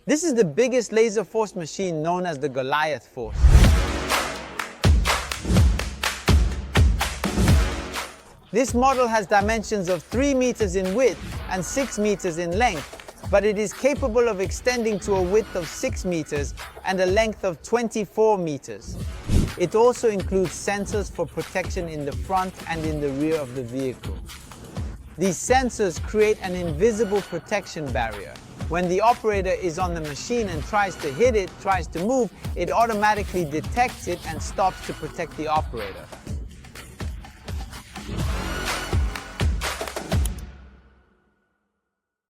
This is the biggest laser force machine known as the Goliat force. This model has dimensions of 3 meters in width and 6 meters in length, but it is capable of extending to a width of 6 meters and a length of 24 meters. It also includes sensors for protection in the front and in the rear of the vehicle. These sensors create an invisible protection barrier. When the operator is on the machine and tries to hit it, tries to move, it automatically detects it and stops to protect the operator.